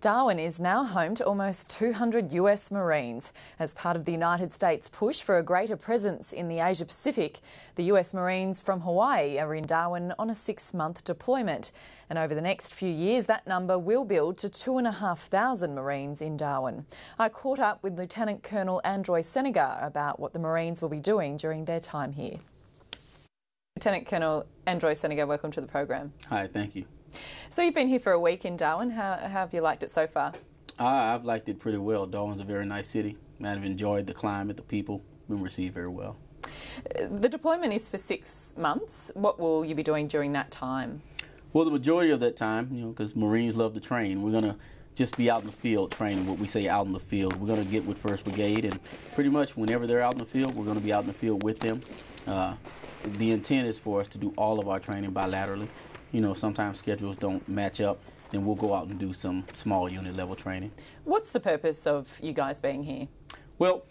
Darwin is now home to almost 200 US Marines. As part of the United States' push for a greater presence in the Asia Pacific, the US Marines from Hawaii are in Darwin on a 6-month deployment. And over the next few years, that number will build to 2,500 Marines in Darwin. I caught up with Lieutenant Colonel Androy Senegar about what the Marines will be doing during their time here. Lieutenant Colonel Androy Senegar, welcome to the program. Hi, thank you. So you've been here for a week in Darwin. How have you liked it so far? I've liked it pretty well. Darwin's a very nice city. I've enjoyed the climate, the people. Been received very well. The deployment is for 6 months. What will you be doing during that time? Well, the majority of that time, because Marines love to train, we're going to just be out in the field training, what we say out in the field. We're going to get with 1st Brigade, and pretty much whenever they're out in the field, we're going to be out in the field with them. The intent is for us to do all of our training bilaterally. Sometimes schedules don't match up, then we'll go out and do some small unit level training. What's the purpose of you guys being here? Well,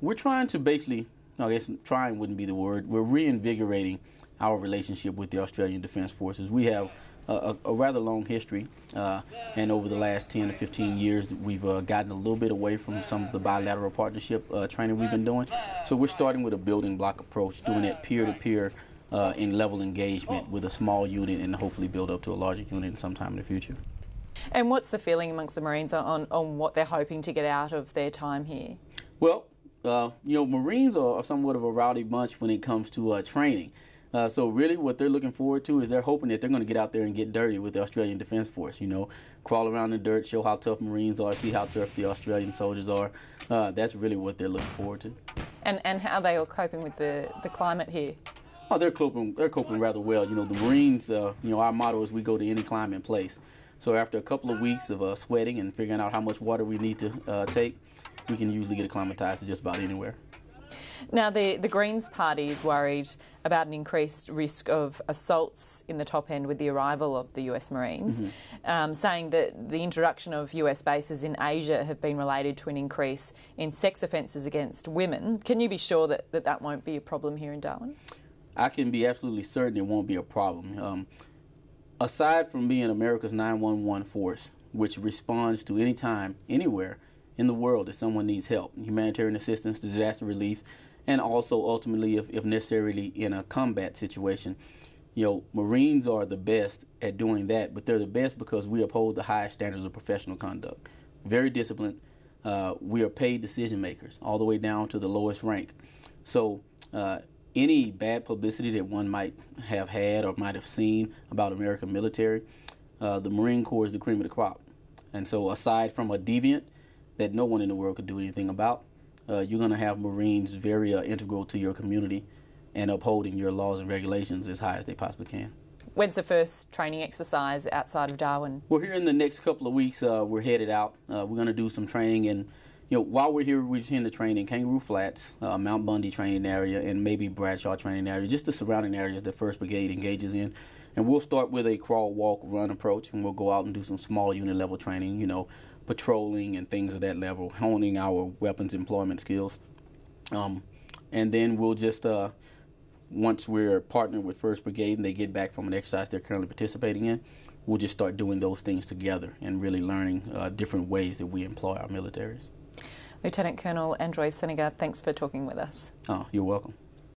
we're trying to basically, I guess trying wouldn't be the word, we're reinvigorating our relationship with the Australian Defence Forces. We have a rather long history, and over the last 10 to 15 years, we've gotten a little bit away from some of the bilateral partnership training we've been doing. So we're starting with a building block approach, doing it peer-to-peer in level engagement with a small unit and hopefully build up to a larger unit sometime in the future. And what's the feeling amongst the Marines on what they're hoping to get out of their time here? Well, Marines are somewhat of a rowdy bunch when it comes to training. So really what they're looking forward to is they're hoping that they're going to get out there and get dirty with the Australian Defence Force, crawl around in the dirt, show how tough Marines are, see how tough the Australian soldiers are. That's really what they're looking forward to. And how are they all coping with the climate here? Oh, they're coping rather well. The Marines, our motto is we go to any climate place. So after a couple of weeks of sweating and figuring out how much water we need to take, we can usually get acclimatized to just about anywhere. Now, the Greens Party is worried about an increased risk of assaults in the top end with the arrival of the US Marines, saying that the introduction of US bases in Asia have been related to an increase in sex offences against women. Can you be sure that won't be a problem here in Darwin? I can be absolutely certain it won't be a problem. Aside from being America's 911 force, which responds to any time, anywhere in the world if someone needs help, humanitarian assistance, disaster relief, and also ultimately, if necessarily, in a combat situation. Marines are the best at doing that, but they're the best because we uphold the highest standards of professional conduct. Very disciplined. We are paid decision makers, all the way down to the lowest rank. So any bad publicity that one might have had or might have seen about American military, the Marine Corps is the cream of the crop. And so aside from a deviant that no one in the world could do anything about, you're going to have Marines very integral to your community and upholding your laws and regulations as high as they possibly can. When's the first training exercise outside of Darwin? Well, here in the next couple of weeks, we're headed out. We're going to do some training, and while we're here, we tend to train in Kangaroo Flats, Mount Bundy training area, and maybe Bradshaw training area, just the surrounding areas that 1st Brigade engages in. And we'll start with a crawl, walk, run approach, and we'll go out and do some small unit level training, patrolling and things of that level, honing our weapons employment skills. And then we'll just, once we're partnered with 1st Brigade and they get back from an exercise they're currently participating in, we'll just start doing those things together and really learning different ways that we employ our militaries. Lieutenant Colonel Androy Senegar, thanks for talking with us. Oh, you're welcome.